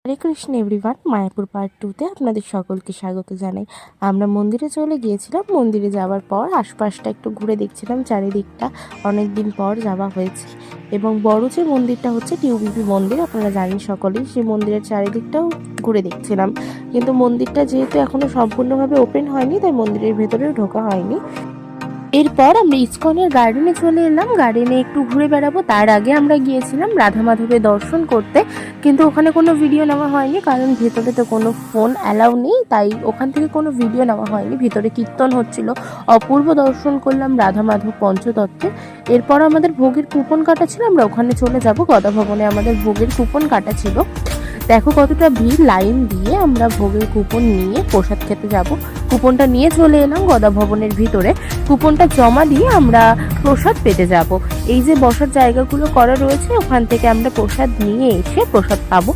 হরে Krishna everyone, Mayapur part 2তে আপনাদের সকলকে স্বাগত জানাই। আমরা মন্দিরে চলে গিয়েছিলাম। মন্দিরে যাওয়ার পর আশপাশটা একটু ঘুরে দেখছিলাম, চারিদিকটা অনেক দিন পর যাওয়া হয়েছে। এবং বড় যে মন্দিরটা হচ্ছে টিউবিপি মন্দির, আপনারা জানেন সকলেই, সেই মন্দিরের চারিদিকটাও ঘুরে দেখছিলাম। কিন্তু মন্দিরটা যেহেতু এখনও সম্পূর্ণভাবে ওপেন হয়নি, তাই মন্দিরের ভেতরেও ঢোকা হয়নি। এরপর আমরা ইসকনের গার্ডেনে চলে এলাম। গার্ডেনে একটু ঘুরে বেড়াবো, তার আগে আমরা গিয়েছিলাম রাধা মাধবের দর্শন করতে। কিন্তু ওখানে কোনো ভিডিও নেওয়া হয়নি, কারণ ভেতরে তো কোনো ফোন অ্যালাউ নেই, তাই ওখান থেকে কোনো ভিডিও নেওয়া হয়নি। ভিতরে কীর্তন হচ্ছিল, অপূর্ব দর্শন করলাম রাধা মাধব পঞ্চতত্ত্বে। এরপর আমাদের ভোগের কুপন কাটা ছিল, আমরা ওখানে চলে যাব। গদা ভবনে আমাদের ভোগের কুপন কাটা ছিল। দেখো কতটা ভিড়, লাইন দিয়ে আমরা ভোগের কুপন নিয়ে প্রসাদ খেতে যাব। কুপনটা নিয়ে চলে এলাম গদা ভবনের ভিতরে। কুপনটা জমা দিয়ে আমরা প্রসাদ পেতে যাব। এই যে বসার জায়গাগুলো করা রয়েছে, ওখান থেকে আমরা প্রসাদ নিয়ে এসে প্রসাদ পাবো।